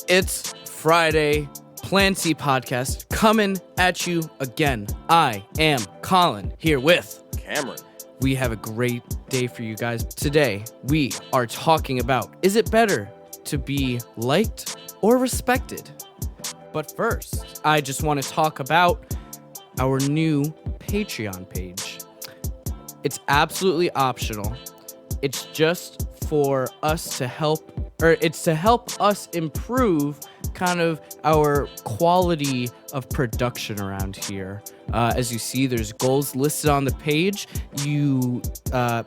It's Friday, Plan C podcast coming at you again. I am Colin here with Cameron. We have a great day for you guys. Today, we are talking about, is it better to be liked or respected? But first, I just want to talk about our new Patreon page. It's absolutely optional. It's just for us to help, or it's to help us improve kind of our quality of production around here. As you see, there's goals listed on the page. You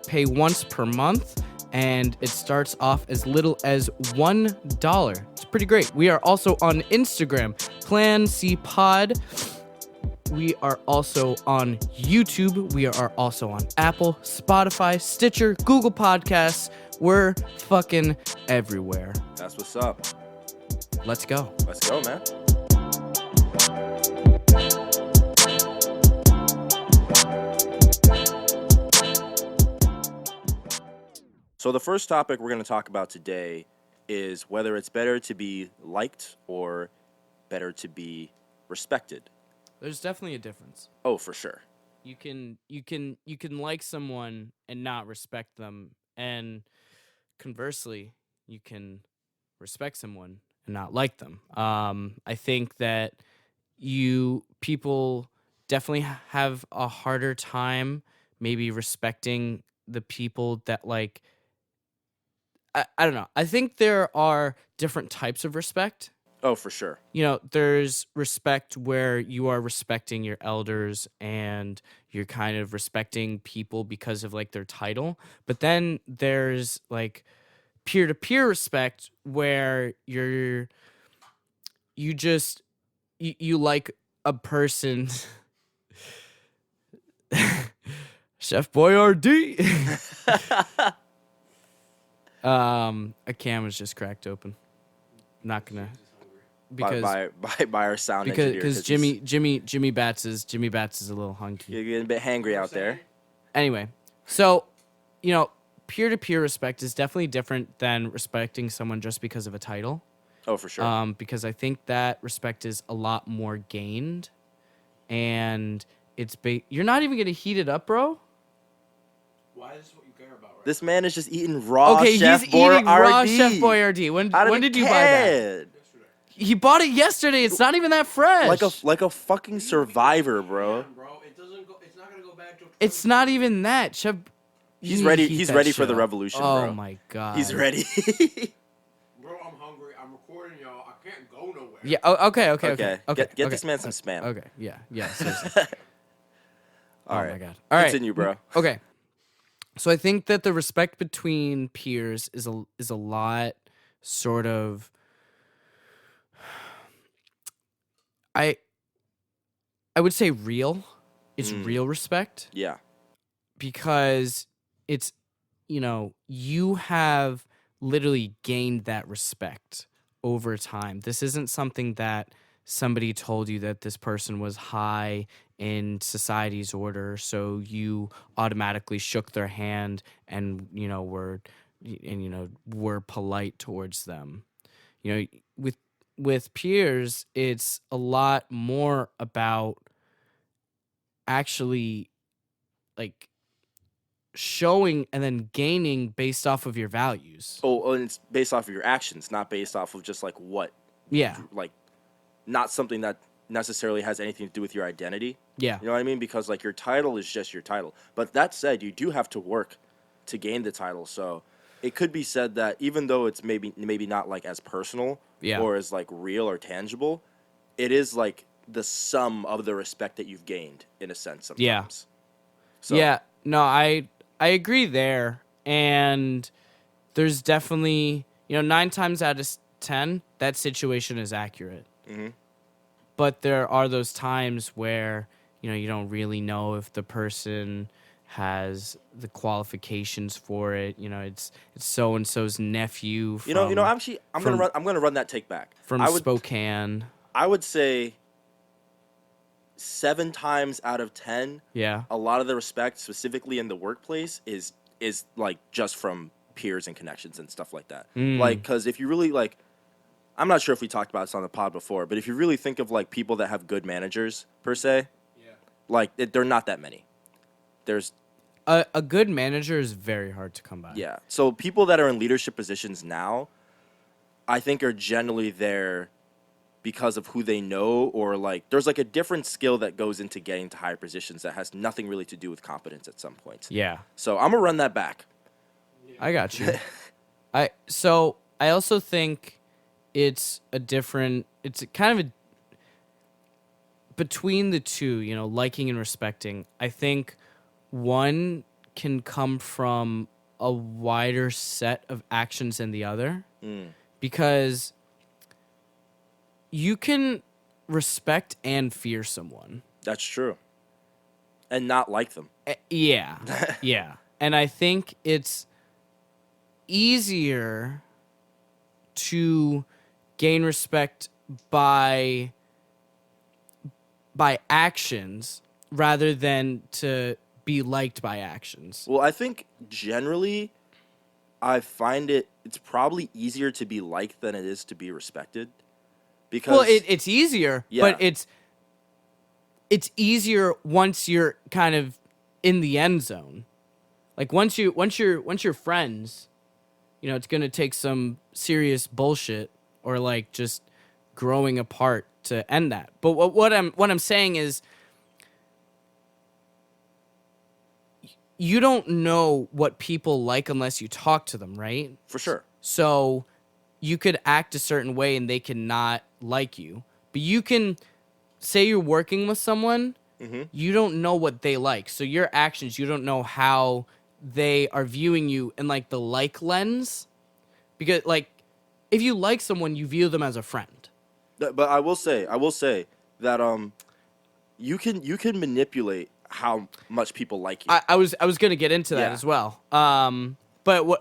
pay once per month, and it starts off as little as $1. It's pretty great. We are also on Instagram, Plan C Pod. We are also on YouTube. We are also on Apple, Spotify, Stitcher, Google Podcasts. We're fucking everywhere. That's what's up. Let's go. Let's go, man. So the first topic we're going to talk about today is whether it's better to be liked or better to be respected. There's definitely a difference. Oh, for sure. You can like someone and not respect them, and conversely, you can respect someone and not like them. I think that people definitely have a harder time maybe respecting the people that like. I don't know. I think there are different types of respect. Oh, for sure. You know, there's respect where you are respecting your elders and you're kind of respecting people because of like their title. But then there's like peer-to-peer respect where you like a person. Chef Boyardee. A can was just cracked open. Not gonna. Because by our sound engineer. Because Jimmy Bats is a little hunky. You're getting a bit hangry out there. Anyway, so peer-to-peer respect is definitely different than respecting someone just because of a title. Oh, for sure. Because I think that respect is a lot more gained, and you're not even gonna heat it up, bro. Why is this what you care about? Right? This man is just eating raw Okay, Chef he's eating raw Boyardee. Chef Boyardee. When did you buy that? He bought it yesterday. It's not even that fresh. Like a fucking survivor, bro. Yeah, bro, it doesn't go. It's not gonna go back to. It's not even that. Chef. He's ready. He's ready for the revolution, bro. Oh my god. He's ready. Bro, I'm hungry. I'm recording, y'all. I can't go nowhere. Yeah. Oh, okay. Get this man some spam. Okay. Yeah. Seriously. All right. My god. All right. Continue, bro. Okay. So I think that the respect between peers is a lot sort of. I would say real. It's real respect. Yeah. Because it's, you have literally gained that respect over time. This isn't something that somebody told you that this person was high in society's order, so you automatically shook their hand and, were polite towards them. With peers, it's a lot more about actually like showing and then gaining based off of your values. Oh, and it's based off of your actions, not based off of just like what. Yeah. Like, not something that necessarily has anything to do with your identity. Yeah. You know what I mean? Because like your title is just your title. But that said, you do have to work to gain the title. So it could be said that even though it's maybe not like as personal or as like real or tangible, it is like the sum of the respect that you've gained in a sense sometimes. Yeah. So, yeah. No, I agree there. And there's definitely, 9 times out of 10, that situation is accurate. Mm-hmm. But there are those times where, you don't really know if the person has the qualifications for it. It's so and so's nephew. Actually, I'm gonna run that take back from Spokane. I would say 7 times out of 10. Yeah. A lot of the respect, specifically in the workplace, is like just from peers and connections and stuff like that. Like, because if you really like, I'm not sure if we talked about this on the pod before, but if you really think of like people that have good managers per se, like they're not that many. There's a good manager is very hard to come by. Yeah. So people that are in leadership positions now, I think are generally there because of who they know, or like there's like a different skill that goes into getting to higher positions that has nothing really to do with competence at some point. Yeah. So I'm gonna run that back. I got you. I also think it's kind of a between the two, you know, liking and respecting. I think one can come from a wider set of actions than the other, because you can respect and fear someone. That's true. And not like them. Yeah. Yeah. And I think it's easier to gain respect by actions rather than to be liked by actions. Well, I think generally I find it's probably easier to be liked than it is to be respected. Because it's easier, but it's easier once you're kind of in the end zone. Like once you're friends, you know, it's going to take some serious bullshit or like just growing apart to end that. But what I'm saying is, you don't know what people like unless you talk to them, right? For sure. So you could act a certain way and they cannot like you. But you can say you're working with someone, you don't know what they like. So your actions, you don't know how they are viewing you in like the like lens. Because like if you like someone, you view them as a friend. But I will say that you can manipulate how much people like you. I was going to get into that as well. But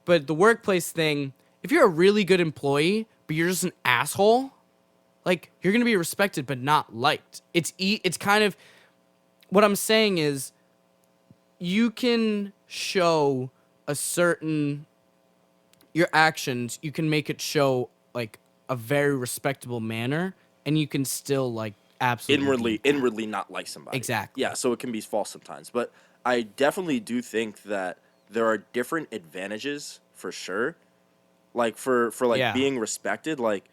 the workplace thing, if you're a really good employee but you're just an asshole, like you're going to be respected but not liked. It's kind of what I'm saying is you can show your actions, you can make it show like a very respectable manner, and you can still like absolutely inwardly not like somebody. Exactly. Yeah, so it can be false sometimes. But I definitely do think that there are different advantages for sure. Like for being respected, like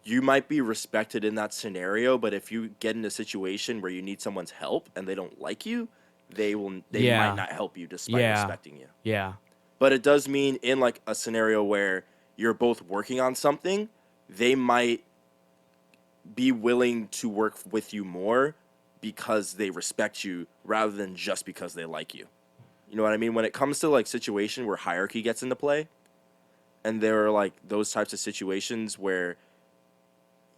you might be respected in that scenario, but if you get in a situation where you need someone's help and they don't like you, they might not help you despite respecting you. Yeah. But it does mean in like a scenario where you're both working on something, they might be willing to work with you more because they respect you rather than just because they like you. You know what I mean? When it comes to like situation where hierarchy gets into play, and there are like those types of situations where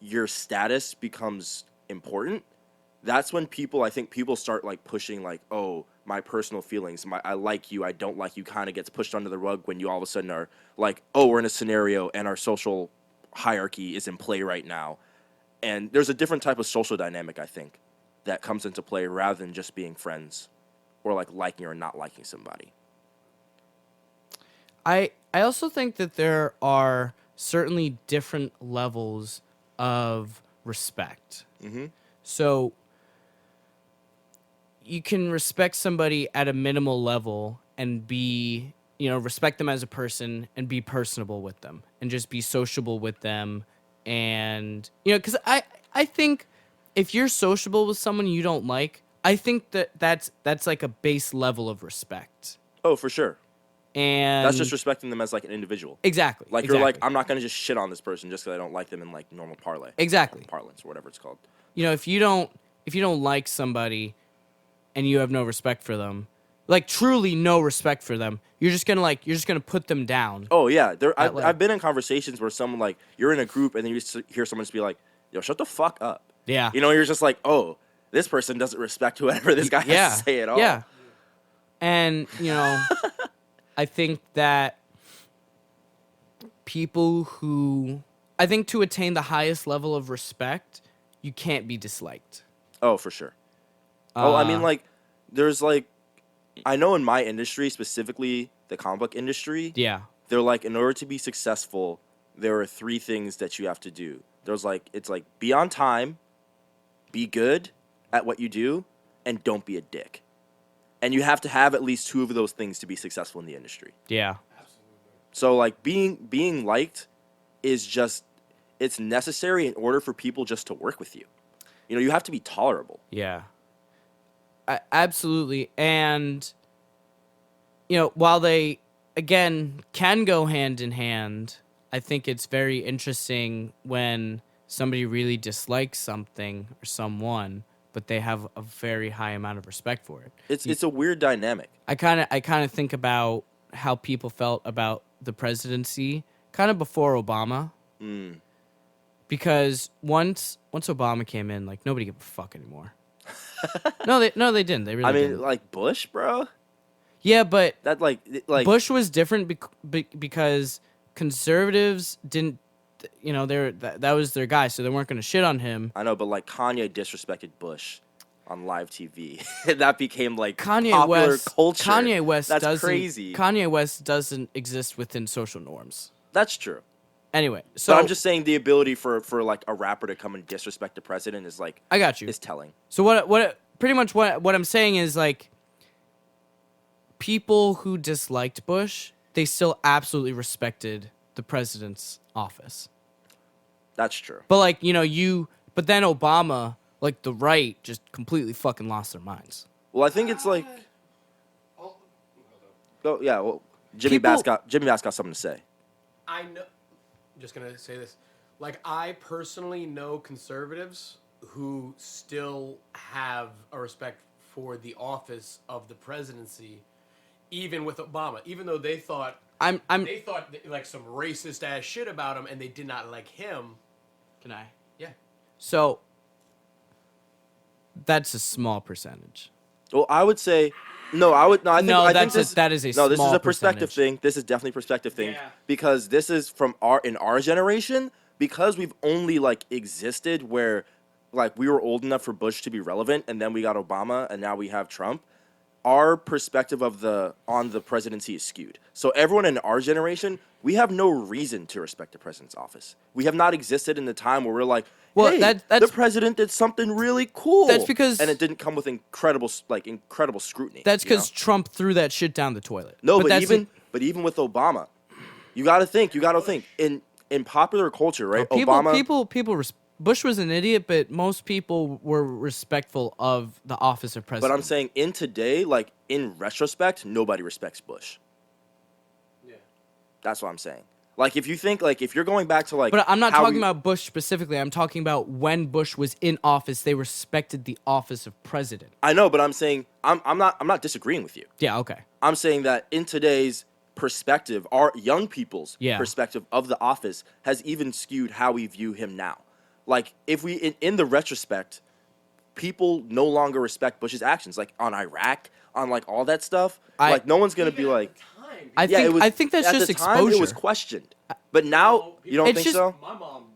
your status becomes important, that's when I think people start like pushing like, oh, my personal feelings, I like you, I don't like you, kind of gets pushed under the rug when you all of a sudden are like, oh, we're in a scenario and our social hierarchy is in play right now. And there's a different type of social dynamic, I think, that comes into play rather than just being friends or like liking or not liking somebody. I also think that there are certainly different levels of respect. So you can respect somebody at a minimal level and be, respect them as a person and be personable with them and just be sociable with them. And, because I think if you're sociable with someone you don't like, I think that's like a base level of respect. Oh, for sure. And that's just respecting them as like an individual. Exactly. Like you're like, I'm not going to just shit on this person just because I don't like them in like normal parlay. Exactly. Parlance or whatever it's called. If you don't like somebody and you have no respect for them, like truly no respect for them, you're just gonna put them down. Oh yeah, I've been in conversations where someone like you're in a group and then you hear someone just be like, "Yo, shut the fuck up." Yeah. You're just like, "Oh, this person doesn't respect whoever this guy has to say at all." Yeah. And I think that I think to attain the highest level of respect, you can't be disliked. Oh, for sure. I mean, like, there's like, I know in my industry, specifically the comic book industry, yeah, they're like, in order to be successful, there are 3 things that you have to do. It's like be on time, be good at what you do, and don't be a dick. And you have to have at least 2 of those things to be successful in the industry. Yeah. So like being liked is just, it's necessary in order for people just to work with you. You know, you have to be tolerable. Yeah. Absolutely. And, you know, while they, again, can go hand in hand, I think it's very interesting when somebody really dislikes something or someone, but they have a very high amount of respect for it. It's a weird dynamic. I kind of think about how people felt about the presidency kind of before Obama. Because once Obama came in, like, nobody gave a fuck anymore. No, they didn't. They really didn't. Like Bush, bro. Yeah, but That like Bush was different because conservatives didn't, you know, that was their guy, so they weren't going to shit on him. I know, but like Kanye disrespected Bush on live TV. That became like Kanye popular West culture. Kanye West That's doesn't, crazy. Kanye West doesn't exist within social norms. That's true. Anyway, so But I'm just saying the ability for like a rapper to come and disrespect the president is like, I got you. is telling. So what pretty much what I'm saying is, like, people who disliked Bush, they still absolutely respected the president's office. That's true. But like, you know, but then Obama, like, the right just completely fucking lost their minds. Well, I think it's like, Oh, oh yeah. Well, Jimmy People- Bass got something to say. I know. I'm just gonna say this. Like, I personally know conservatives who still have a respect for the office of the presidency, even with Obama. Even though they thought they thought like some racist ass shit about him, and they did not like him. Can I? Yeah. So that's a small percentage. Well, I would say, no. I think that is a no. This is small a perspective percentage. thing. This is definitely a perspective thing Yeah. because this is from in our generation, because we've only like existed where like we were old enough for Bush to be relevant, and then we got Obama, and now we have Trump. Our perspective on the presidency is skewed. So everyone in our generation, we have no reason to respect the president's office. We have not existed in the time where we're like, Well, hey, that's the president did something really cool. That's because- and it didn't come with incredible scrutiny. That's you know? because Trump threw that shit down the toilet. No, but that's even with Obama, you got to think. In popular culture, right? people, Obama. Bush was an idiot, but most people were respectful of the office of president. But I'm saying in today, like in retrospect, nobody respects Bush. Yeah. That's what I'm saying. Like if you think like if you're going back to like, But I'm not how talking we- about Bush specifically. I'm talking about when Bush was in office, they respected the office of president. I know, but I'm saying I'm not disagreeing with you. Yeah, okay. I'm saying that in today's perspective, our young people's perspective of the office has even skewed how we view him now. Like if we in the retrospect, people no longer respect Bush's actions, like on Iraq, on like all that stuff. Like no one's gonna be like, I think that's at just the time, exposure. It was questioned, but now you don't It's think just- so. My mom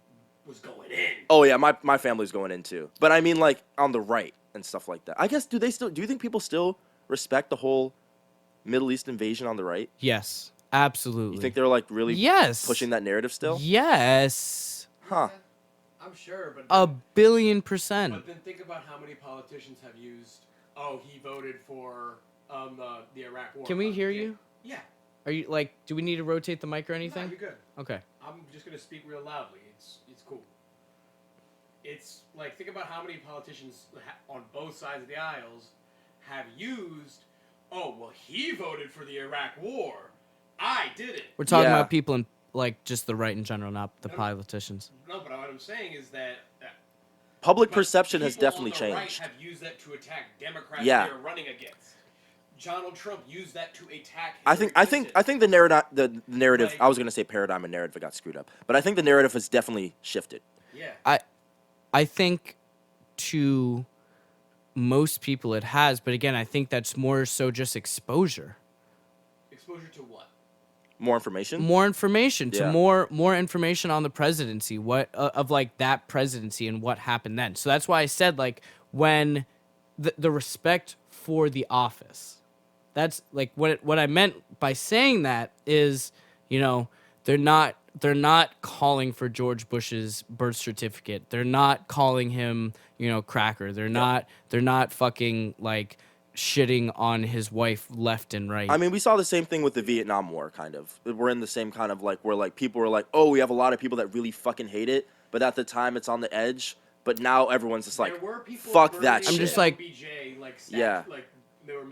was going in. Oh yeah, my family's going in too. But I mean like on the right and stuff like that. I guess do you think people still respect the whole Middle East invasion on the right? Yes, absolutely. You think they're like really pushing that narrative still? Yes. Huh. I'm sure, but A billion%. But then think about how many politicians have used. Oh, he voted for the Iraq War. Can we hear Yeah. you? Yeah. Are you like? Do we need to rotate the mic or No, anything? you're good. Okay. I'm just gonna speak real loudly. It's cool. It's like think about how many politicians on both sides of the aisles have used. Oh well, he voted for the Iraq War. I did it. We're talking Yeah. about people in like just the right in general, not the politicians. No, but what I'm saying is that. Public But perception has people definitely on the right changed. have used that to attack Democrats Yeah. they're running against. Donald Trump used that to attack. I Hillary think Clinton. the narrative. Like- I was gonna say paradigm and narrative. I got screwed up, but I think the narrative has definitely shifted. Yeah. I think to most people it has, but again, I think that's more so just exposure. Exposure to what? More information. More information to Yeah. more information on the presidency, what of like that presidency and what happened then. So that's why I said like when the respect for the office. That's like what I meant by saying that is, you know, They're not calling for George Bush's birth certificate. They're not calling him, cracker. They're not fucking like shitting on his wife left and right. I mean, we saw the same thing with the Vietnam War, kind of. We're in the same kind of like where like people were like, oh, we have a lot of people that really fucking hate it, but at the time it's on the edge. But now everyone's just like, fuck that shit. I'm just like, yeah.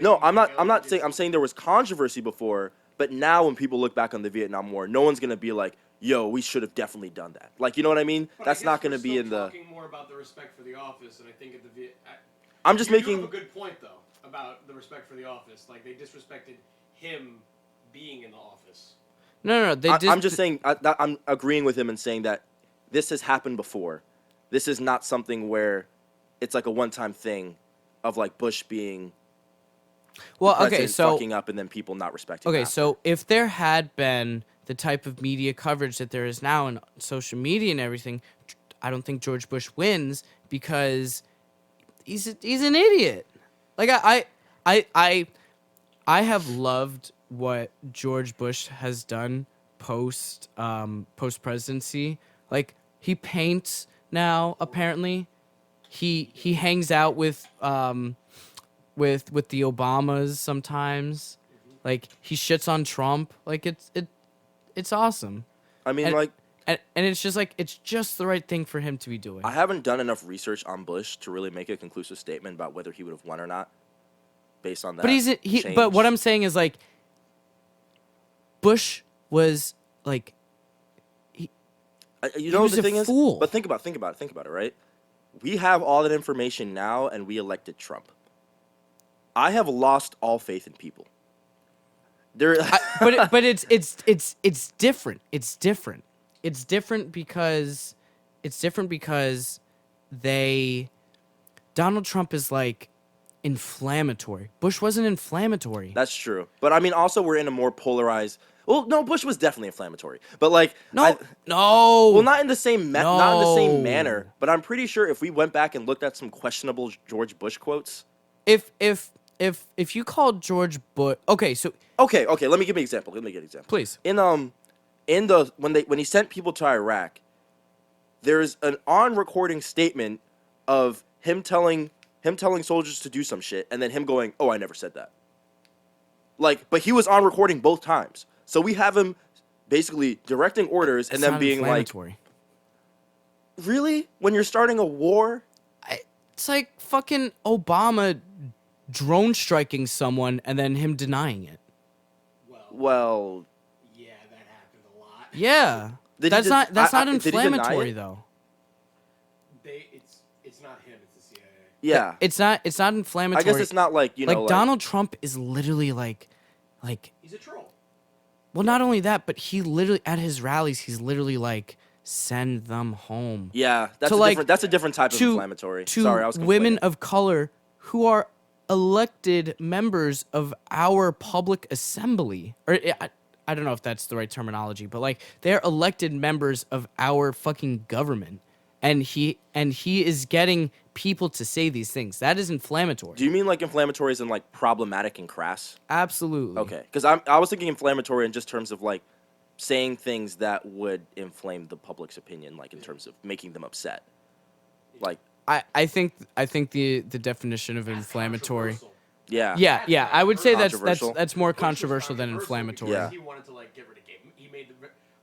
No, I'm saying there was controversy before, but now when people look back on the Vietnam War, no one's gonna be like, yo, we should have definitely done that. Like, you know what I mean? But That's not gonna be in the. Talking more about the respect for the office, and I think at the I'm just making. You have a good point though about the respect for the office. Like they disrespected him being in the office. No. I'm just saying. I'm agreeing with him and saying that this has happened before. This is not something where it's like a one-time thing of like Bush being. Well, okay, so fucking up and then people not respecting. Okay, after. so if there had been the type of media coverage that there is now in social media and everything, I don't think George Bush wins because he's an idiot. Like I have loved what George Bush has done post presidency. Like he paints now apparently. He hangs out with the Obamas sometimes. Like he shits on Trump. Like it's awesome. I mean, and it's just like it's just the right thing for him to be doing. I haven't done enough research on Bush to really make a conclusive statement about whether he would have won or not, based on that. But But what I'm saying is like, Bush was like, the was thing a is, fool. but think about it, right? We have all that information now, and we elected Trump. I have lost all faith in people. But it's different. It's different. It's different because Donald Trump is like inflammatory. Bush wasn't inflammatory. That's true. But I mean, also we're in a more polarized. Well, no, Bush was definitely inflammatory, but like no. Well, not in the same not in the same manner. But I'm pretty sure if we went back and looked at some questionable George Bush quotes, if you called George Bush, okay, let me give an example. Please. When he sent people to Iraq, there's an on recording statement of him telling soldiers to do some shit, and then him going, "Oh, I never said that." Like, but he was on recording both times, so we have him basically directing orders and then being like, "Really? When you're starting a war?" It's like fucking Obama drone striking someone and then him denying it. Well, yeah, that happened a lot. Yeah, that's not inflammatory though. It's not him. It's the CIA. Yeah, it's not inflammatory. I guess it's not like like Donald Trump is literally like he's a troll. Well, not only that, but he literally at his rallies he's literally like send them home. Yeah, that's a different type of inflammatory. Sorry, I was women of color who are elected members of our public assembly, or I don't know if that's the right terminology, but like they're elected members of our fucking government, and he is getting people to say these things. That is inflammatory. Do you mean like inflammatory as in like problematic and crass? Absolutely. Okay, because I was thinking inflammatory in just terms of like saying things that would inflame the public's opinion, like in terms of making them upset, like. I think the definition of inflammatory. Yeah. I would say that's more controversial than inflammatory. Yeah. He wanted to like get rid of gay. He made the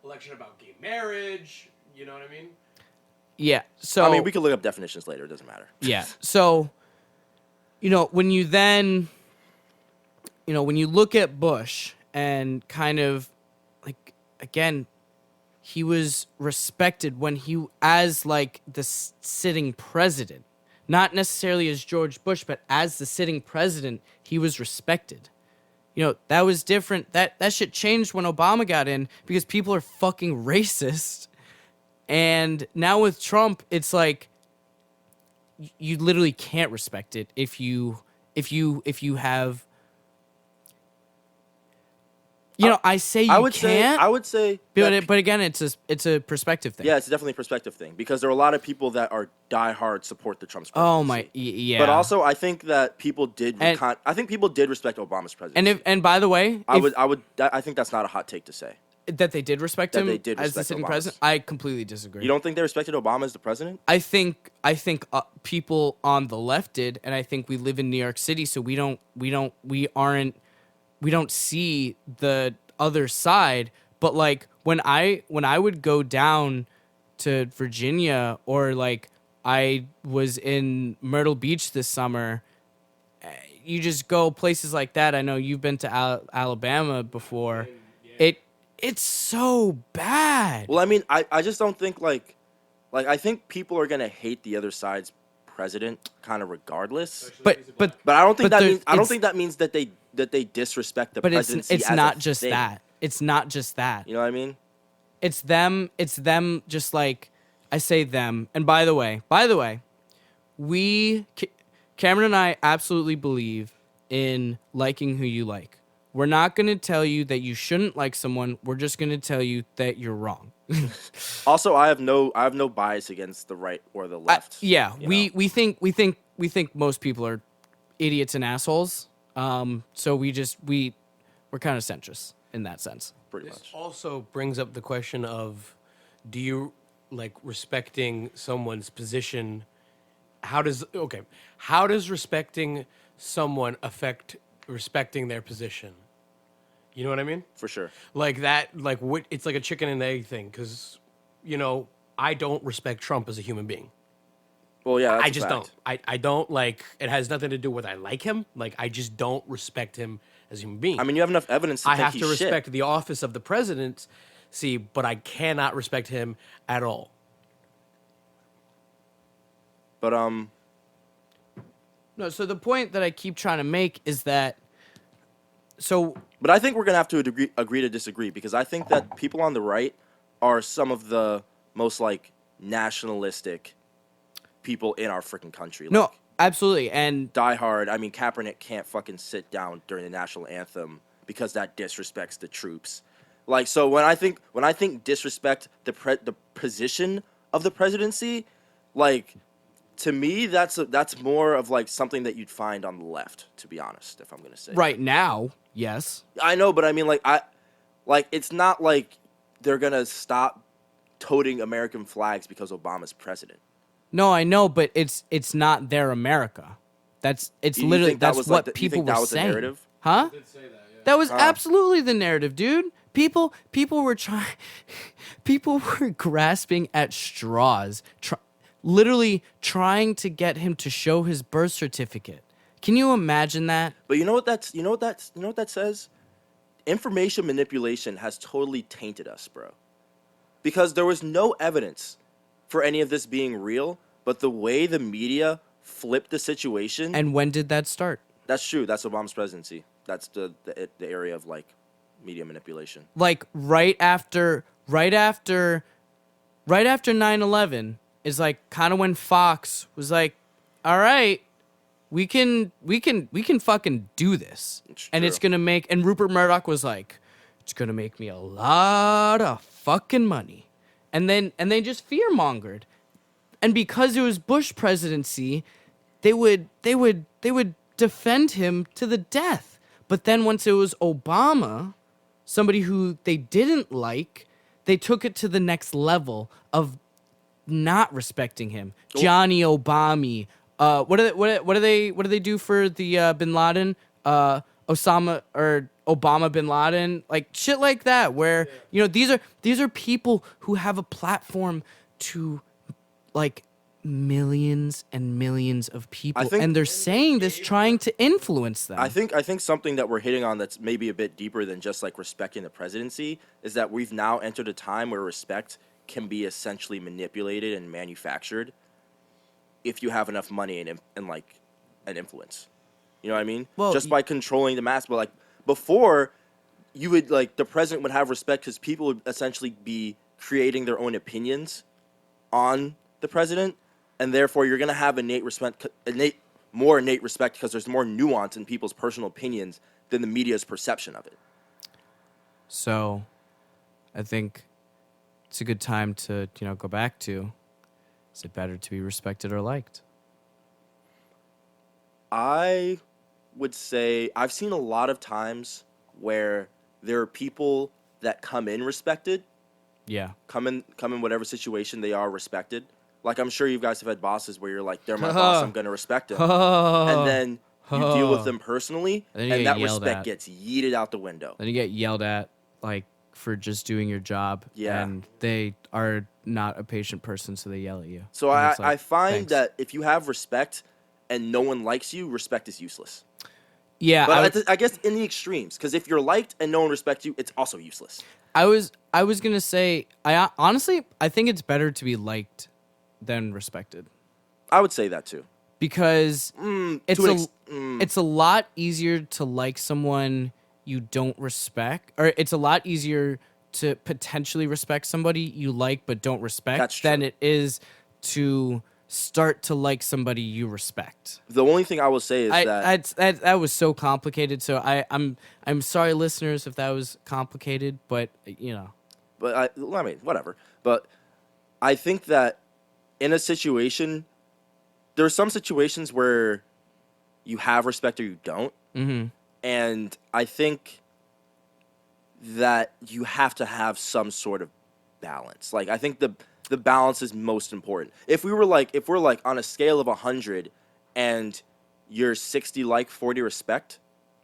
election about gay marriage. You know what I mean? Yeah. So I mean, we could look up definitions later. It doesn't matter. Yeah. So, when you look at Bush and kind of like again. He was respected when as like the sitting president, not necessarily as George Bush, but as the sitting president, he was respected. That was different. That shit changed when Obama got in because people are fucking racist. And now with Trump, it's like you literally can't respect it if you have. I say you can't. I would say. But again, it's a perspective thing. Yeah, it's definitely a perspective thing because there are a lot of people that are diehard support the Trump's presidency. Oh my, yeah. But also, I think that people did. I think people did respect Obama's presidency. And by the way, I think that's not a hot take to say. That they did respect That him they did as the respect sitting Obama's. president. I completely disagree. You don't think they respected Obama as the president? I think people on the left did, and I think we live in New York City, so we don't see the other side. But like when I would go down to Virginia, or like I was in Myrtle Beach this summer, you just go places like that. I know you've been to Alabama before. It's so bad. Well, I mean, I just don't think like I think people are gonna hate the other side's president kind of regardless. But I don't think but I don't think that means that they disrespect the but presidency. it's as not a just thing. that. It's not just that. You know what I mean? It's them just like I say them. And by the way, Cameron and I absolutely believe in liking who you like. We're not going to tell you that you shouldn't like someone. We're just going to tell you that you're wrong. Also, I have no bias against the right or the left. We think most people are idiots and assholes. So we're kind of centrist in that sense. Pretty This much. also brings up the question of, do you like respecting someone's position? How does respecting someone affect respecting their position? You know what I mean? For sure. Like that, like what? It's like a chicken and egg thing, because I don't respect Trump as a human being. Well, yeah, that's I a just fact. don't. I don't like. It has nothing to do with I like him. Like I just don't respect him as a human being. I mean, you have enough evidence to I think have he's to respect shit. the office of the presidency, but I cannot respect him at all. But No, so the point that I keep trying to make is that But I think we're gonna have to agree to disagree, because I think that people on the right are some of the most like nationalistic people in our freaking country. no, Like, absolutely. And Die Hard. I mean, Kaepernick can't fucking sit down during the national anthem because that disrespects the troops. Like, so when I think disrespect the position of the presidency, like, to me that's more of like something that you'd find on the left, to be honest, if I'm gonna say. right now, yes. I know, but I mean, it's not like they're gonna stop toting American flags because Obama's president. No, I know, but it's not their America. It's You literally think that that's was, what like, you people think that were was the saying. narrative? Huh? Did say that, yeah. That was absolutely the narrative, dude. People were people were grasping at straws, literally trying to get him to show his birth certificate. Can you imagine that? But you know what that says? Information manipulation has totally tainted us, bro. Because there was no evidence for any of this being real, but the way the media flipped the situation. And when did that start? That's true. That's Obama's presidency. That's the area of like media manipulation. Like right after 9/11 is like kind of when Fox was like, all right, we can fucking do this. And it's true. going to make, and Rupert Murdoch was like, it's going to make me a lot of fucking money. And they just fear-mongered. And because it was Bush presidency, they would defend him to the death. But then once it was Obama, somebody who they didn't like, they took it to the next level of not respecting him. Johnny Obama. What do they do for the Bin Laden? Osama or Obama Bin Laden, like shit like that, where these are people who have a platform to like millions and millions of people, and they're saying this trying to influence them. I think something that we're hitting on that's maybe a bit deeper than just like respecting the presidency is that we've now entered a time where respect can be essentially manipulated and manufactured if you have enough money and like an influence. You know what I mean? Well, just by controlling the mass. But like before, you would like the president would have respect because people would essentially be creating their own opinions on the president, and therefore you're gonna have more innate respect because there's more nuance in people's personal opinions than the media's perception of it. So, I think it's a good time to go back to: is it better to be respected or liked? I would say I've seen a lot of times where there are people that come in respected, Yeah. come in whatever situation they are respected. Like, I'm sure you guys have had bosses where you're like, they're my boss, I'm gonna respect them, and then you deal with them personally, And then you and get that yelled respect at. gets yeeted out the window. Then you get yelled at, like, for just doing your job. Yeah. And they are not a patient person, so they yell at you. So And I it's like, find thanks. that if you have respect and no one likes you, respect is useless. Yeah, But I guess in the extremes, because if you're liked and no one respects you, it's also useless. I was gonna say, honestly I think it's better to be liked than respected, I would say that too. because it's to a an ex- it's a lot easier to like someone you don't respect, or it's a lot easier to potentially respect somebody you like but don't respect That's than true. it is to start to like somebody you respect. The only thing I will say is That was so complicated. So I'm sorry, listeners, if that was complicated, but you know. but I mean, whatever. But I think that in a situation, there are some situations where you have respect or you don't. Mm-hmm. And I think that you have to have some sort of balance. Like, I think the balance is most important. If we're like on a scale of 100 and you're 60 like, 40 respect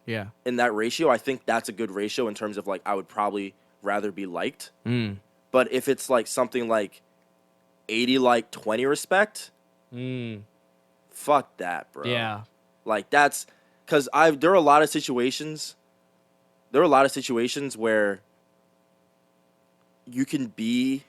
Yeah. in that ratio, I think that's a good ratio in terms of like, I would probably rather be liked. Mm. But if it's like something like 80 like, 20 respect, fuck that, bro. Yeah. Like, that's because there are a lot of situations where you can be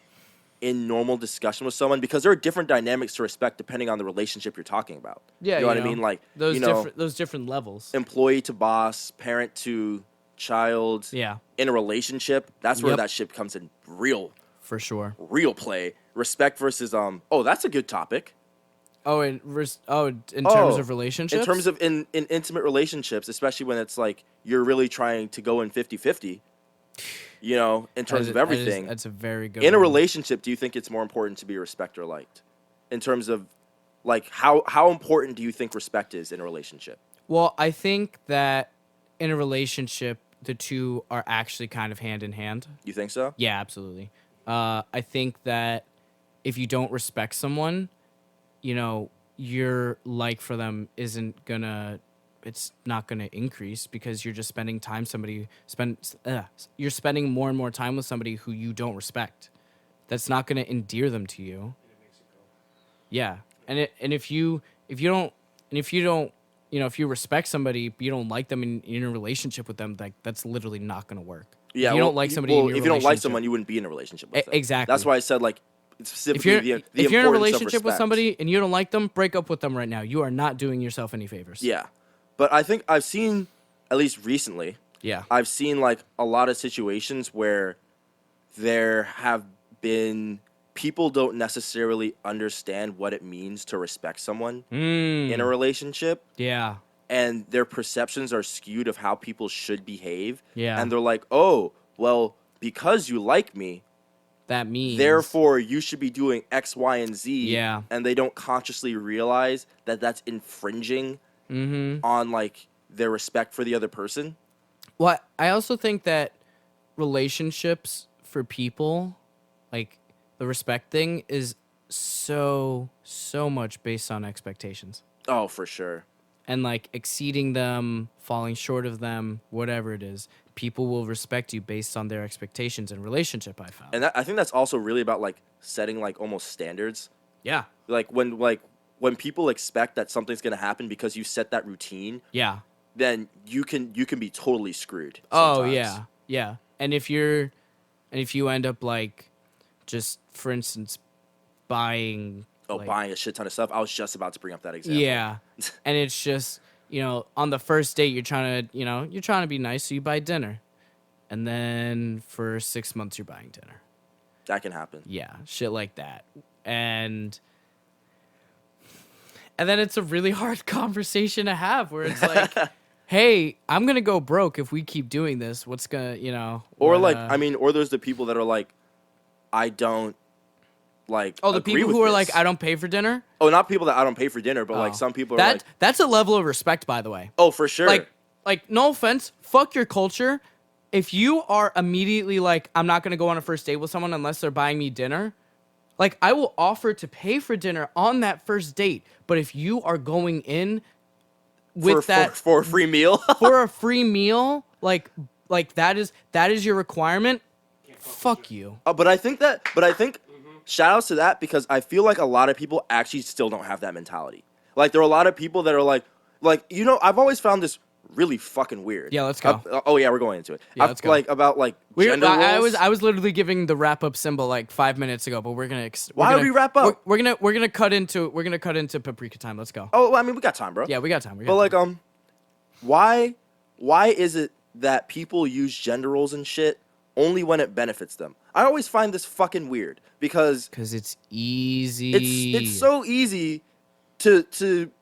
in normal discussion with someone, because there are different dynamics to respect depending on the relationship you're talking about. Yeah, you know what I mean? Like, those different levels. employee to boss, parent to child. Yeah, In a relationship, that's where Yep. that shit comes in real for sure. play. Respect versus that's a good topic. Oh, in terms of relationships? In terms of in intimate relationships, especially when it's like you're really trying to go in 50-50, in terms of everything. That's a very good In a one. relationship, do you think it's more important to be respected or liked? In terms of, like, how important do you think respect is in a relationship? Well, I think that in a relationship, the two are actually kind of hand in hand. You think so? Yeah, absolutely. I think that if you don't respect someone, your like for them it's not gonna increase, because you're just spending time you're spending more and more time with somebody who you don't respect. That's not gonna endear them to you. Yeah, if you respect somebody but you don't like them in a relationship with them, like, that's literally not gonna work. Yeah. If you don't like somebody in your if you don't like relationship- someone, you wouldn't be in a relationship with them. Exactly. That's why I said, like, if specifically you're the if you're in a importance of relationship with respect. somebody and you don't like them, break up with them right now. You are not doing yourself any favors. Yeah. But I think I've seen, at least recently, Yeah. I've seen, like, a lot of situations where there have been people don't necessarily understand what it means to respect someone in a relationship, Yeah. and their perceptions are skewed of how people should behave. Yeah. And they're like, oh, well, because you like me, That means therefore you should be doing X, Y, and Z. Yeah. And they don't consciously realize that that's infringing on, like, their respect for the other person. Well, I also think that relationships for people, like, the respect thing is so much based on expectations. Oh, for sure. And, like, exceeding them, falling short of them, whatever it is, people will respect you based on their expectations in relationship, I found. And I think that's also really about, like, setting, like, almost standards. Yeah. Like, when people expect that something's gonna happen because you set that routine, Yeah. then you can be totally screwed. Oh, sometimes. yeah. Yeah. And if you end up, like, just, for instance, buying Buying a shit ton of stuff. I was just about to bring up that example. Yeah. And it's just, on the first date, you're trying to be nice, so you buy dinner. And then for 6 months, you're buying dinner. That can happen. Yeah. Shit like that. And then it's a really hard conversation to have where it's like, hey, I'm going to go broke if we keep doing this. What's going to, Or, or there's the people that are like, I don't, like, the agree people with who are this. like, I don't pay for dinner? Oh, not people that I don't pay for dinner, but, like, some people are like, That's a level of respect, by the way. oh, for sure. Like, no offense, fuck your culture. if you are immediately like, I'm not gonna go on a first date with someone unless they're buying me dinner, like I will offer to pay for dinner on that first date. But if you are going in with for a free meal, for a free meal, like that is your requirement, fuck you. but I think shout outs to that, because I feel like a lot of people actually still don't have that mentality. Like there are a lot of people that are like I've always found this really fucking weird. Yeah, let's go. Oh yeah, we're going into it. Yeah, let's go. Like about like gender roles. I was literally giving the wrap up symbol like 5 minutes ago, but we're gonna. Why would we wrap up? We're gonna cut into paprika time. Let's go. Oh, well, I mean, we got time, bro. Yeah, we got time. But why is it that people use gender roles and shit only when it benefits them? I always find this fucking weird because it's easy. It's so easy to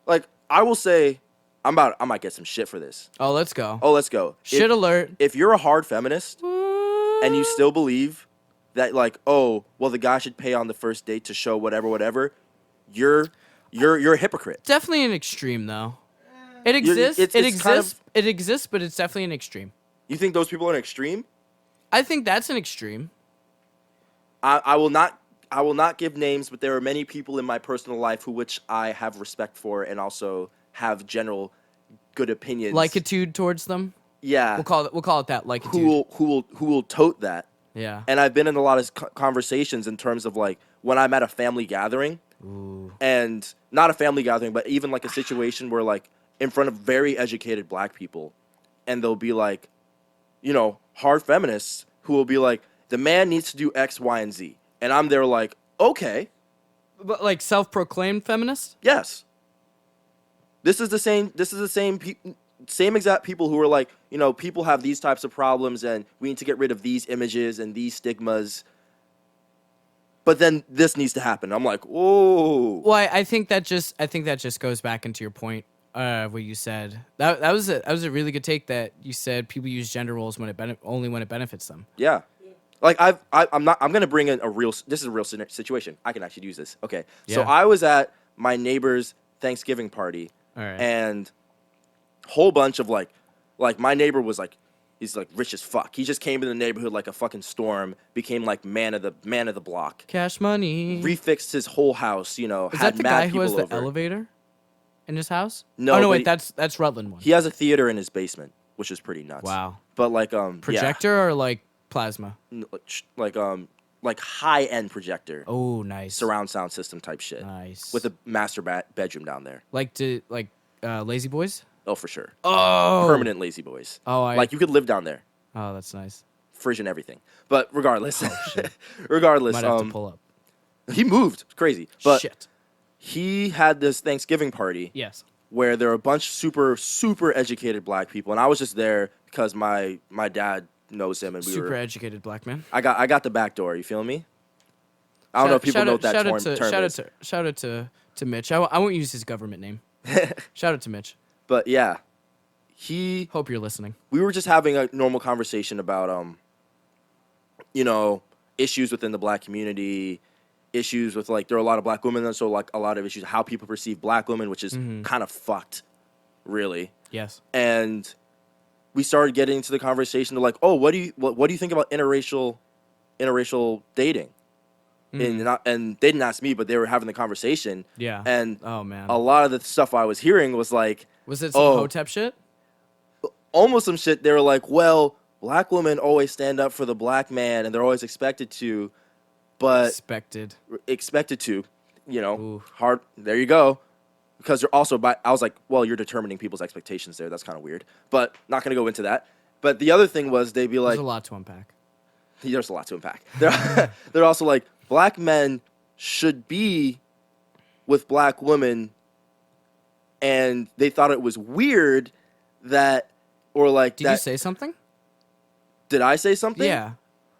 like. I will say. I might get some shit for this. Oh, let's go. Shit alert. If you're a hard feminist and you still believe that like, oh, well, the guy should pay on the first date to show whatever, you're a hypocrite. Definitely an extreme though. It exists. It exists, but it's definitely an extreme. You think those people are an extreme? I think that's an extreme. I will not give names, but there are many people in my personal life which I have respect for and also have general good opinions. Likitude towards them. Yeah. We'll call it that. Likitude. Who will tote that. Yeah. And I've been in a lot of conversations in terms of like when I'm at a family gathering. Ooh. And not a family gathering, but even like a situation where like in front of very educated black people, and they'll be like, hard feminists who will be like, the man needs to do X, Y, and Z. And I'm there like, okay. But like self-proclaimed feminists? Yes. This is the same exact people who are like, people have these types of problems and we need to get rid of these images and these stigmas. But then this needs to happen. I'm like, whoa. Well, I think that just goes back into your point, what you said. That was a really good take that you said people use gender roles only when it benefits them. Yeah. Like I'm going to bring in this is a real situation. I can actually use this. Okay. Yeah. So I was at my neighbor's Thanksgiving party. All right. And whole bunch of like my neighbor was like, he's like rich as fuck. He just came in the neighborhood like a fucking storm, became like man of the block. Cash money. Refixed his whole house, Is had that the mad guy who people has the over. elevator in his house? No. Oh no, wait, that's Rutland one. He has a theater in his basement, which is pretty nuts. Wow. But like projector or like plasma? Like high end projector. Oh, nice. Surround sound system type shit. Nice. With a master bedroom down there. Like Lazy Boys? Oh, for sure. Oh. Permanent Lazy Boys. Oh, like you could live down there. Oh, that's nice. Fridge and everything. But regardless, shit. regardless, Might have to pull up. He moved. It's crazy. But shit. He had this Thanksgiving party. Yes. Where there were a bunch of super educated black people, and I was just there because my dad knows him, and we super were educated black man. I got the back door. You feel me? I don't know if people know what that term is. Shout out to Mitch. I won't use his government name. Shout out to Mitch. But yeah, hope you're listening. We were just having a normal conversation about issues within the black community, issues with like there are a lot of black women, and so like a lot of issues how people perceive black women, which is kind of fucked, really. Yes. And we started getting into the conversation to like, oh, what do you think about interracial dating? And they didn't ask me, but they were having the conversation. Yeah. And oh man, a lot of the stuff I was hearing was like, was it some Hotep shit? Almost some shit. They were like, well, black women always stand up for the black man, and they're always expected to, but expected to, hard. There you go. Because you're also I was like, well, you're determining people's expectations there. That's kind of weird, but not going to go into that. But the other thing was they'd be like, there's a lot to unpack. There's a lot to unpack. They're also like, black men should be with black women, and they thought it was weird that, or like, did you say something? Did I say something? Yeah.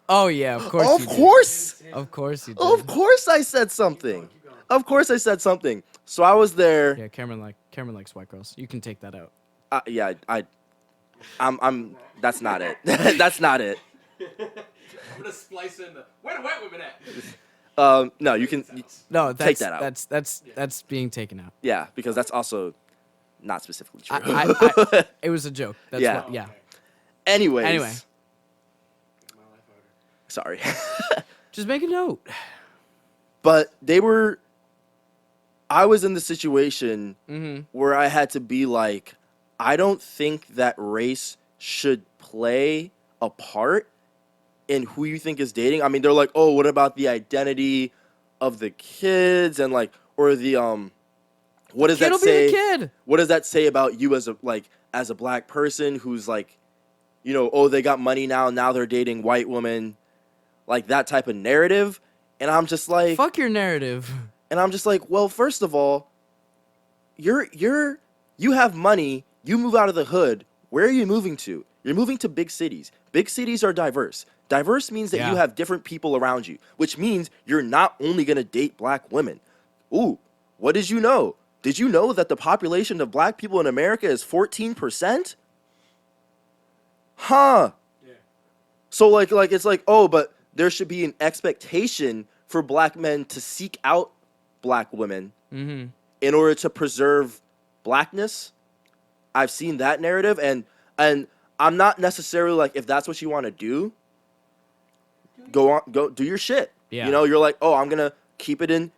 Oh yeah, of course. Of course. Of course you did. Of course I said something. Of course I said something. So I was there. Yeah, Cameron likes white girls. You can take that out. Yeah, I'm. That's not it. That's not it. I'm gonna splice in where the white women at? No, you can. No, take that out. That's being taken out. Yeah, because that's also not specifically true. It was a joke. That's yeah. Yeah. Anyway, Sorry. Just make a note. But I was in the situation where I had to be like, I don't think that race should play a part in who you think is dating. I mean, they're like, oh, what about the identity of the kids and like, or the what does that say? Be the kid. What does that say about you as a black person who's like, you know, oh, they got money now they're dating white women, like that type of narrative. And I'm just like, fuck your narrative. And I'm just like, well, first of all, you have money, you move out of the hood. Where are you moving to? You're moving to big cities. Big cities are diverse. Diverse means that you have different people around you, which means you're not only going to date black women. Ooh, what did you know? Did you know that the population of black people in America is 14%? Huh. Yeah. So like it's like, oh, but there should be an expectation for black men to seek out black women in order to preserve blackness. I've seen that narrative, and I'm not necessarily like, if that's what you want to do, go do your shit. Yeah. You know, you're like, oh, I'm gonna keep it in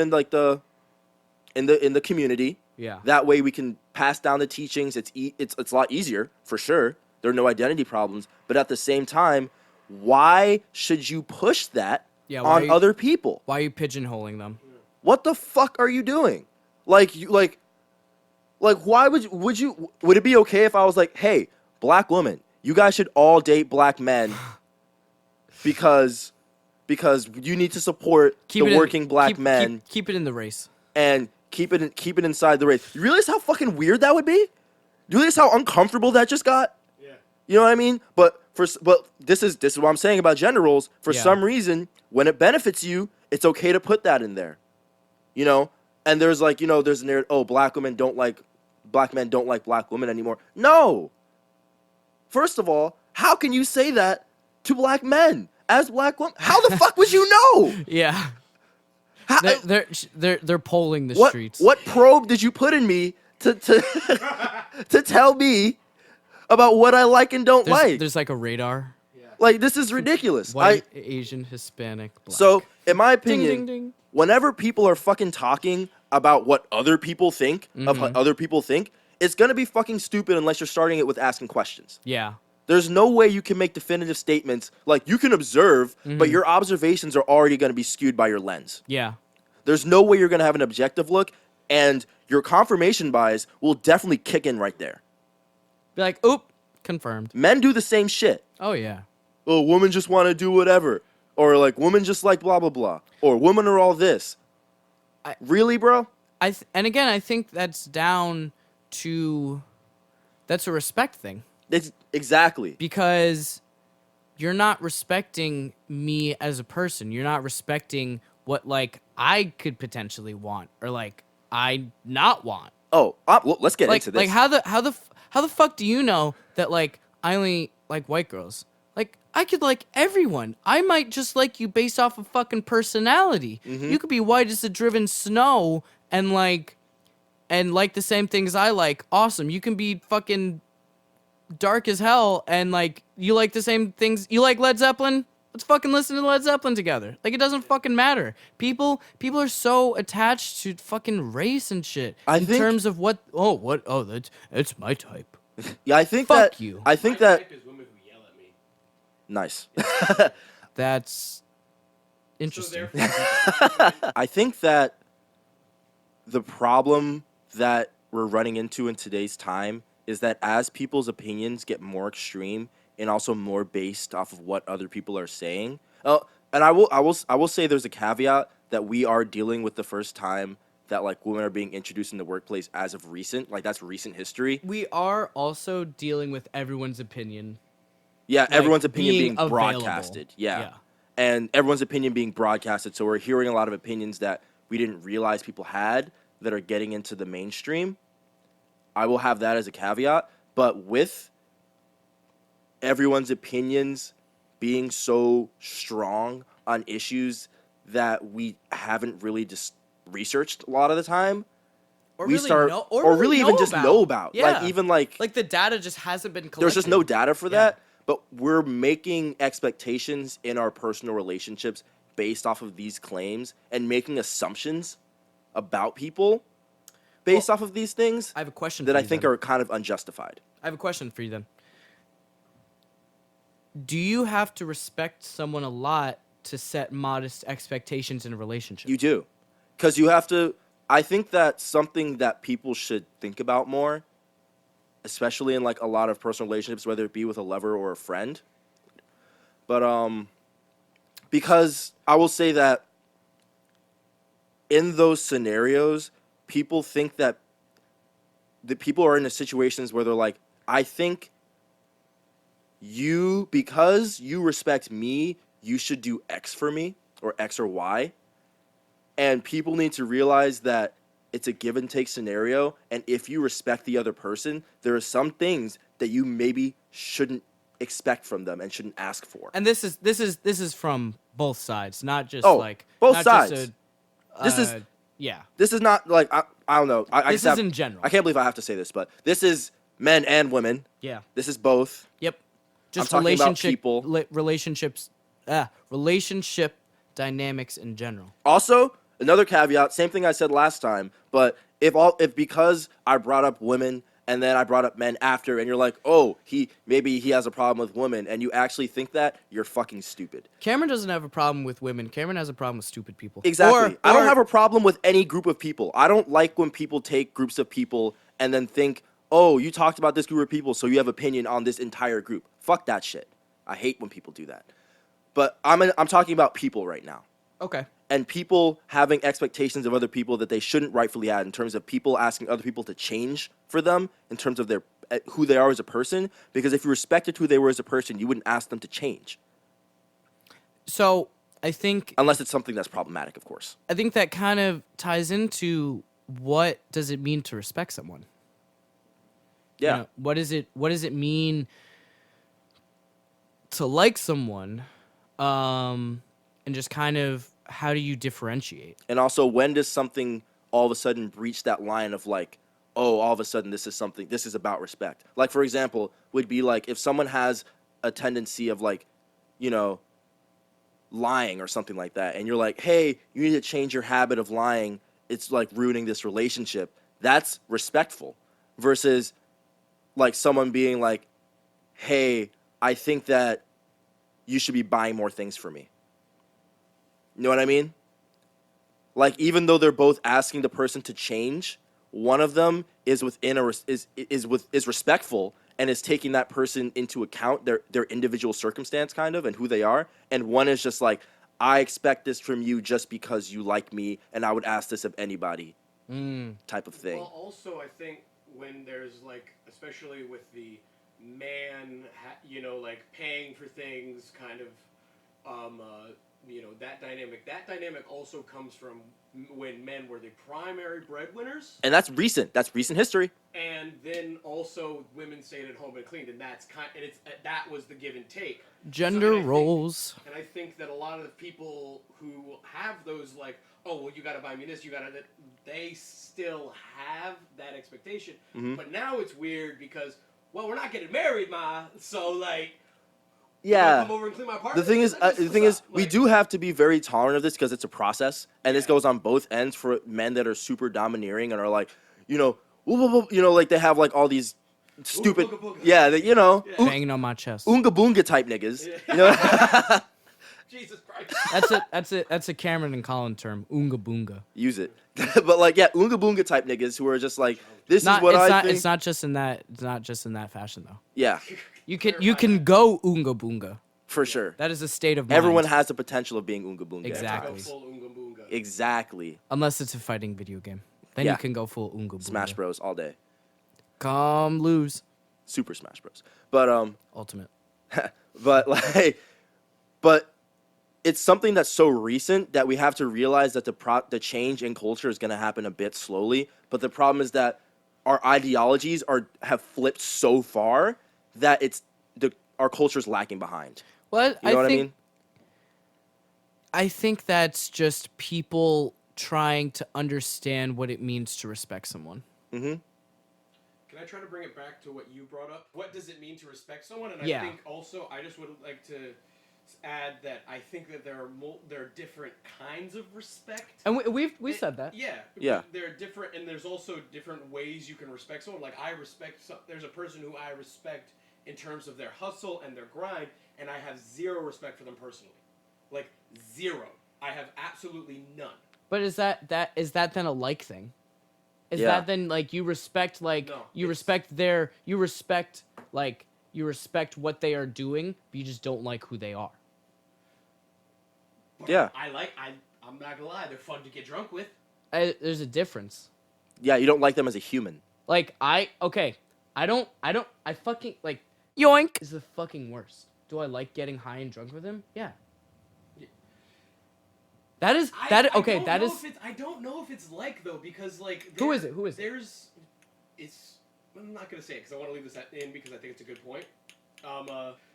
like in the community. Yeah. That way we can pass down the teachings. It's a lot easier for sure. There are no identity problems, but at the same time, why should you push that on other people? Why are you pigeonholing them? What the fuck are you doing? Like why would it be okay if I was like, hey, black women, you guys should all date black men because you need to support working black men. Keep it in the race. And keep it inside the race. You realize how fucking weird that would be? You realize how uncomfortable that just got? Yeah. You know what I mean? But this is what I'm saying about gender roles. For some reason, when it benefits you, it's okay to put that in there. You know? And there's like, you know, there's a narrative, oh, black men don't like black women anymore. No. First of all, how can you say that to black men as black women? How the fuck would you know? Yeah. They're polling the streets. What probe did you put in me to to tell me about what I like and don't like? There's like a radar. Yeah. Like, this is ridiculous. White, Asian, Hispanic, black. So, in my opinion, ding, ding, ding. Whenever people are fucking talking about what other people think of what other people think, it's gonna be fucking stupid unless you're starting it with asking questions. Yeah. There's no way you can make definitive statements. Like, you can observe, but your observations are already going to be skewed by your lens. Yeah. There's no way you're going to have an objective look, and your confirmation bias will definitely kick in right there. Be like, oop, confirmed. Men do the same shit. Oh, yeah. Oh, women just want to do whatever. Or, like, women just like blah, blah, blah. Or women are all this. Really, bro? And again, I think that's down to... That's a respect thing. Exactly. Because you're not respecting me as a person. You're not respecting what, like, I could potentially want or, like, I not want. Oh, let's get into this. Like, how the fuck do you know that, like, I only like white girls? Like, I could like everyone. I might just like you based off of fucking personality. You could be white as the driven snow and like the same things I like. Awesome. You can be fucking dark as hell and like you like the same things. You like Led Zeppelin? Let's fucking listen to Led Zeppelin together. Like, it doesn't fucking matter. People are so attached to fucking race and shit in terms of that's my type. Yeah, I think Fuck you. I think my that type is women who yell at me. Nice. That's interesting. So I think that the problem that we're running into in today's time is that as people's opinions get more extreme and also more based off of what other people are saying, and I will say there's a caveat that we are dealing with the first time that like women are being introduced in the workplace as of recent, like that's recent history. We are also dealing with everyone's opinion. Yeah, like, everyone's opinion being available. broadcasted. Yeah. And everyone's opinion being broadcasted, so we're hearing a lot of opinions that we didn't realize people had that are getting into the mainstream. I will have that as a caveat, but with everyone's opinions being so strong on issues that we haven't really just researched a lot of the time, Or we really start know, or really even just know about. Yeah. Like even like the data just hasn't been collected. there's just no data for that. but we're making expectations in our personal relationships based off of these claims and making assumptions about people based off of these things. I have a question that for I you think then. are kind of unjustified. I have a question for you then. Do you have to respect someone a lot to set modest expectations in a relationship? You do. Because you have to, I think that's something that people should think about more, especially in like a lot of personal relationships, whether it be with a lover or a friend. But because I will say that in those scenarios, people think that the people are in the situations where they're like, I think because you respect me, you should do X for me, or X or Y. And people need to realize that it's a give and take scenario. And if you respect the other person, there are some things that you maybe shouldn't expect from them and shouldn't ask for. And this is from both sides, not just both not sides. Just This is yeah. This is not like I don't know. This is in general. I can't believe I have to say this, but this is men and women. Yeah. This is both. Yep. Just I'm talking about people. Relationship dynamics in general. Also, another caveat, same thing I said last time, but if because I brought up women and then I brought up men after, and you're like, oh, maybe he has a problem with women, and you actually think that, you're fucking stupid. Cameron doesn't have a problem with women. Cameron has a problem with stupid people. Exactly. I don't have a problem with any group of people. I don't like when people take groups of people and then think, oh, you talked about this group of people, so you have opinion on this entire group. Fuck that shit. I hate when people do that. But I'm talking about people right now. Okay. And people having expectations of other people that they shouldn't rightfully have, in terms of people asking other people to change for them in terms of who they are as a person. Because if you respected who they were as a person, you wouldn't ask them to change. So I think, unless it's something that's problematic, of course. I think that kind of ties into what does it mean to respect someone? Yeah. You know, what does it mean to like someone? And just kind of, how do you differentiate? And also, when does something all of a sudden breach that line of like, oh, all of a sudden this is about respect? Like, for example, would be like if someone has a tendency of like, you know, lying or something like that, and you're like, hey, you need to change your habit of lying. It's like ruining this relationship. That's respectful. Versus like someone being like, hey, I think that you should be buying more things for me. You know what I mean? Like, even though they're both asking the person to change, one of them is respectful and is taking that person into account, their individual circumstance kind of, and who they are. And one is just like, I expect this from you just because you like me, and I would ask this of anybody, type of thing. Well, also, I think when there's like, especially with the man, like paying for things, kind of, that dynamic also comes from when men were the primary breadwinners. And that's recent. That's recent history. And then also women stayed at home and cleaned, and that was the give and take. Gender roles. And I think that a lot of the people who have those like, oh, well, you got to buy me this, you got to that, they still have that expectation. Mm-hmm. But now it's weird because, well, we're not getting married, ma. So like, yeah. Come over and clean my apartment. The thing is, we do have to be very tolerant of this because it's a process, and this goes on both ends for men that are super domineering and are like, like they have like all these stupid, banging on my chest, oonga boonga type niggas. Yeah. You know. Jesus Christ. That's a Cameron and Colin term, oonga boonga. Use it, but like oonga boonga type niggas who are just like, this is what I think. It's not just in that fashion though. Yeah. You can go oonga boonga. For sure. That is a state of mind. Everyone has the potential of being oonga boonga. Exactly. Full oonga boonga. Exactly. Unless it's a fighting video game. Then you can go full oonga boonga. Smash Bros. All day. Come lose. Super Smash Bros. But Ultimate. but it's something that's so recent that we have to realize that the change in culture is going to happen a bit slowly. But the problem is that our ideologies have flipped so far that our culture's lacking behind. Well, you know what I mean? I think that's just people trying to understand what it means to respect someone. Mm-hmm. Can I try to bring it back to what you brought up? What does it mean to respect someone? And Yeah. I think also I just would like to add that I think that there are different kinds of respect. And we've said that. Yeah. Yeah. They're different, and there's also different ways you can respect someone. Like there's a person who I respect in terms of their hustle and their grind, and I have zero respect for them personally. Like zero. I have absolutely none. But is that then a like thing? Is Yeah. that then like you respect No, you respect what they are doing, but you just don't like who they are? Yeah. I'm not gonna lie, they're fun to get drunk with. There's a difference. Yeah, you don't like them as a human. Like I fucking like yoink is the fucking worst. Do I like getting high and drunk with him? Yeah. That is okay. That is. I don't know if it's like though, because like. Who is it? I'm not gonna say it because I want to leave this in because I think it's a good point.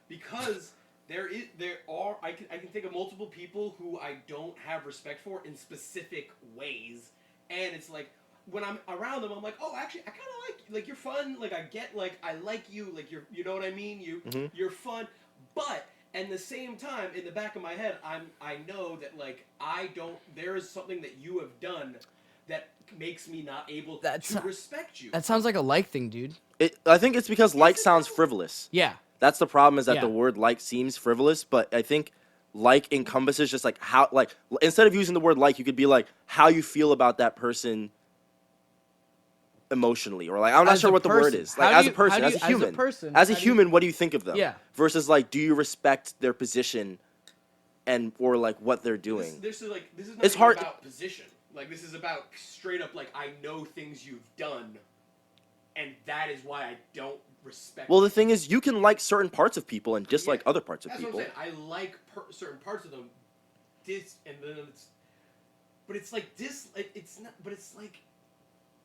Because I can think of multiple people who I don't have respect for in specific ways, and it's like when I'm around them, I'm like, oh, actually, I kind of like you're fun. Like I get I like you. Like you know what I mean. You're fun, but. At the same time, in the back of my head, I know that there is something that you have done that makes me not able to respect you. That sounds like a like thing, dude. I think it's because like sounds frivolous. Yeah. That's the problem, is that Yeah. the word like seems frivolous, but I think like encompasses just like how, like, instead of using the word like, you could be like how you feel about that person emotionally, or like I'm not sure what the word is. Like as a person, as a human, what do you think of them? Yeah. Versus like, do you respect their position and or like what they're doing? This is not It's hard- about position. Like this is about straight up like I know things you've done, and that is why I don't respect. Well, you. the thing is, you can like certain parts of people and dislike other parts of That's people. what I'm saying. I like certain parts of them. But it's like it's not. But it's like.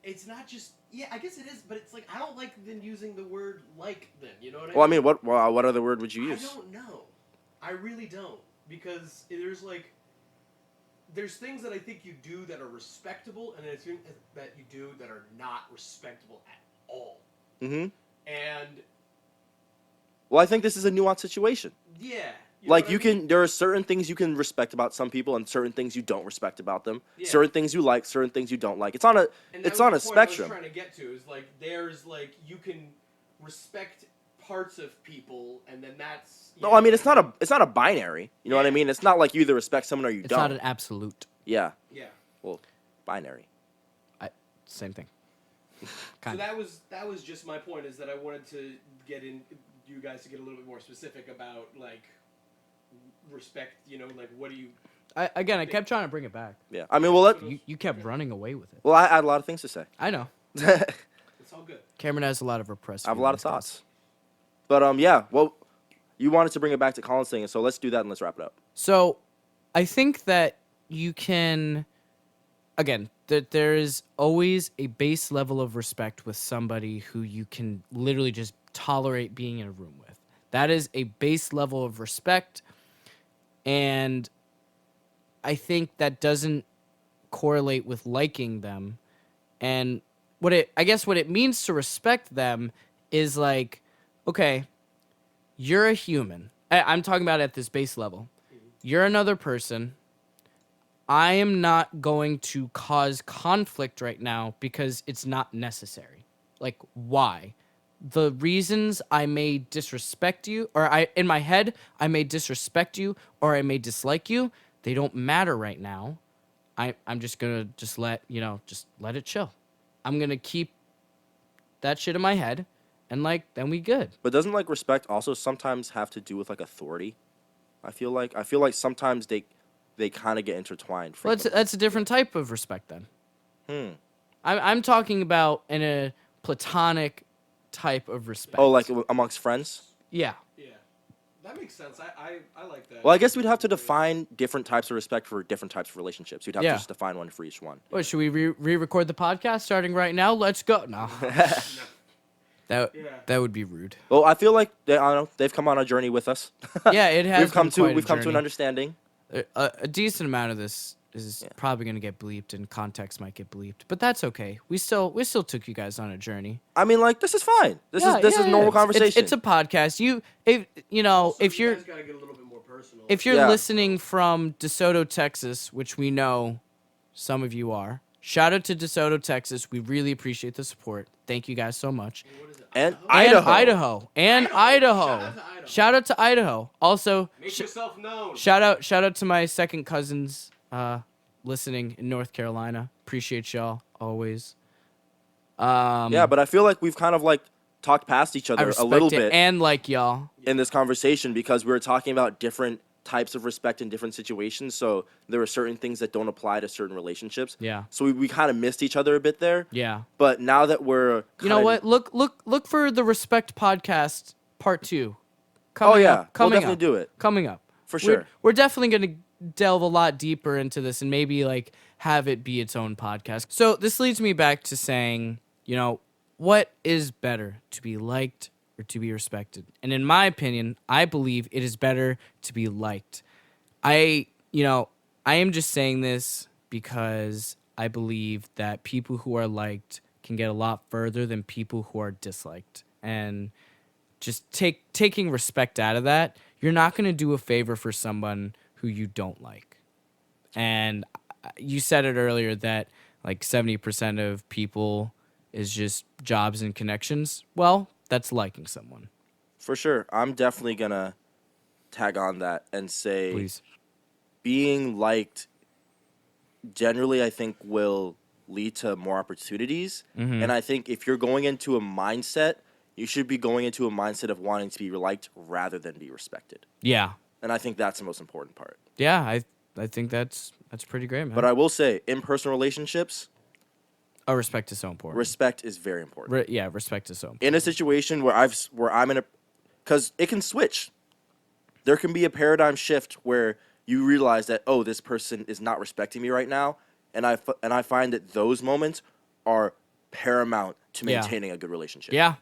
It's not just I guess it is, but it's like I don't like then using the word like then. You know what I mean? Well, I mean, what other word would you use? I don't know. I really don't, because there's things that I think you do that are respectable, and there's things that you do that are not respectable at all. Mm-hmm. And well, I think this is a nuanced situation. yeah. Like there are certain things you can respect about some people, and certain things you don't respect about them. Yeah. Certain things you like, certain things you don't like. It's on a spectrum. What I was trying to get to is there's you can respect parts of people, and then that's. No, I mean it's not a binary. You know what I mean? It's not like you either respect someone or you It's don't. not an absolute. Yeah. Yeah. Well, binary. Same thing. So that was just my point, is that I wanted to get in you guys to get a little bit more specific about respect. What do you? I kept trying to bring it back. Yeah. I mean, well, You kept running away with it. well, I had a lot of things to say. I know. It's all good. Cameron has a lot of repressed. I have a lot of feelings, guys. thoughts. But yeah. Well, you wanted to bring it back to Colin's thing, so let's do that and let's wrap it up. So, I think that you can, again, that there is always a base level of respect with somebody who you can literally just tolerate being in a room with. That is a base level of respect, and I think that doesn't correlate with liking them. And what it means to respect them is like, okay, you're a human. I'm talking about at this base level. You're another person. I am not going to cause conflict right now because it's not necessary. Like, why? The reasons I may disrespect you, or in my head, I may disrespect you, or I may dislike you, they don't matter right now. I'm just gonna let it chill. I'm gonna keep that shit in my head, and then we good. But doesn't respect also sometimes have to do with authority? I feel like sometimes they kind of get intertwined. Well, that's a different type of respect then. I'm talking about in a platonic type of respect. Oh, like amongst friends? Yeah. Yeah, that makes sense. I like that. Well, I guess we'd have to define different types of respect for different types of relationships. We'd have to Yeah. just define one for each one. What, should we re-record the podcast starting right now? Let's go. No. That would be rude. Well, I feel like I don't know, they've come on a journey with us. Yeah, it has. We've come been quite to an journey. understanding. A decent amount of this is probably gonna get bleeped, and context might get bleeped, but that's okay. We still took you guys on a journey. I mean, like, this is fine. This is normal conversation. It's a podcast. If you're guys gotta get a little bit more personal. if you're listening from DeSoto, Texas, which we know some of you are, shout out to DeSoto, Texas. We really appreciate the support. Thank you guys so much. And Idaho. Shout out to Idaho. Also, Make yourself known. shout out to my second cousins listening in North Carolina. Appreciate y'all always. but I feel like we've kind of like talked past each I other a respect little it bit and like y'all. in this conversation because we were talking about different types of respect in different situations. So there are certain things that don't apply to certain relationships. Yeah. So we kind of missed each other a bit there. Yeah. But now that we're You know what? Look for the Respect Podcast Part 2. We'll definitely do it. Coming up. For sure. We're definitely going to delve a lot deeper into this and maybe like have it be its own podcast. So this leads me back to saying, what is better, to be liked or to be respected? And in my opinion, I believe it is better to be liked. I am just saying this because I believe that people who are liked can get a lot further than people who are disliked. And just taking respect out of that, you're not going to do a favor for someone who you don't like. And you said it earlier that like 70% of people is just jobs and connections. Well, that's liking someone. For sure. I'm definitely going to tag on that and say Please. Being liked generally, I think, will lead to more opportunities. Mm-hmm. And I think if you're going into a mindset, you should be going into a mindset of wanting to be liked rather than be respected. Yeah. And I think that's the most important part. Yeah, I think that's pretty great, man. But I will say, in personal relationships, respect is so important. respect is very important. Respect is so important. In a situation where I'm in a, because it can switch. There can be a paradigm shift where you realize that, oh, this person is not respecting me right now, and I find that those moments are paramount to maintaining a good relationship. Yeah.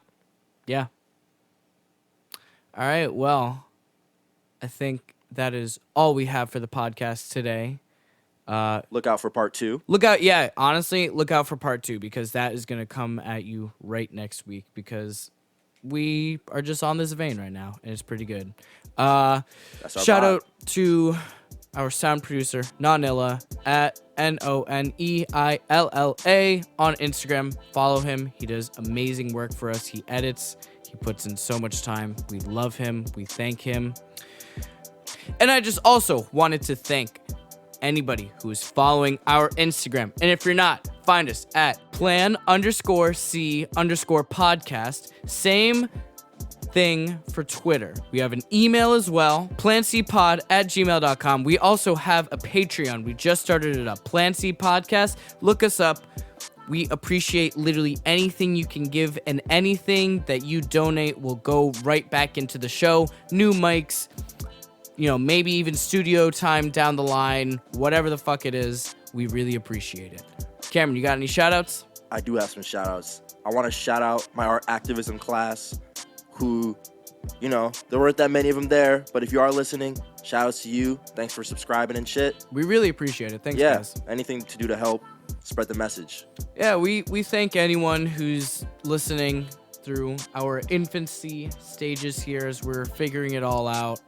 All right, well, I think that is all we have for the podcast today. Look out for part 2. Honestly, look out for part 2 because that is going to come at you right next week because we are just on this vein right now, and it's pretty good. Shout out to our sound producer, Nonilla, at Noneilla on Instagram. Follow him. He does amazing work for us. He edits. He puts in so much time. We love him. We thank him. And I just also wanted to thank anybody who is following our Instagram. And if you're not, find us at plan_C_podcast. Same thing for Twitter. We have an email as well, plancpod@gmail.com. We also have a Patreon. We just started it up, Plan C Podcast. Look us up. We appreciate literally anything you can give, and anything that you donate will go right back into the show. New mics, maybe even studio time down the line, whatever the fuck it is. We really appreciate it. Cameron, you got any shout outs? I do have some shout outs. I want to shout out my art activism class who, there weren't that many of them there, but if you are listening, shout outs to you. Thanks for subscribing and shit. We really appreciate it. Thanks, guys. Anything to do to help spread the message. Yeah, we thank anyone who's listening through our infancy stages here as we're figuring it all out.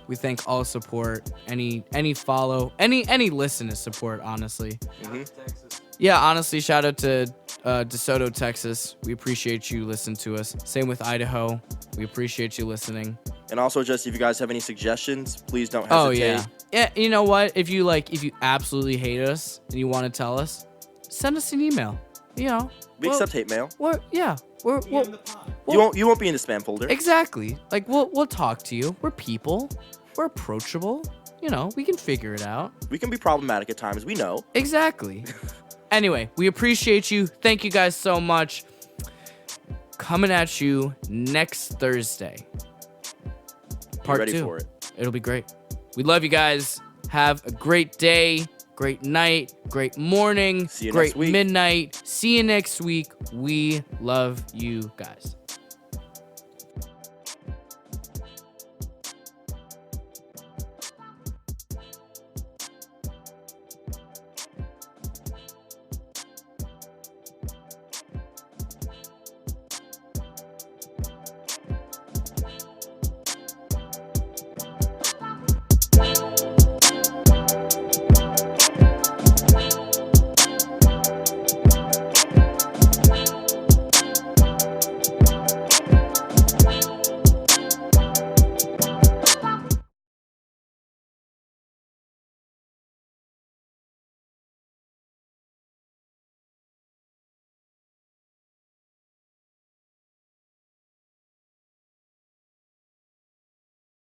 We thank all support, any follow, any listen is support, honestly. Mm-hmm. Yeah, honestly, shout out to DeSoto, Texas. We appreciate you listening to us. Same with Idaho. We appreciate you listening. And also, just if you guys have any suggestions, please don't hesitate. Oh, yeah. You know what? If you absolutely hate us and you want to tell us, send us an email. We accept hate mail. You won't be in the spam folder. Exactly. We'll talk to you. We're people. We're approachable. We can figure it out. We can be problematic at times. We know. Exactly. Anyway, we appreciate you. Thank you guys so much. Coming at you next Thursday. Part 2. Ready for it. It'll be great. We love you guys. Have a great day, great night, great morning, See you great next week. midnight. See you next week. We love you guys.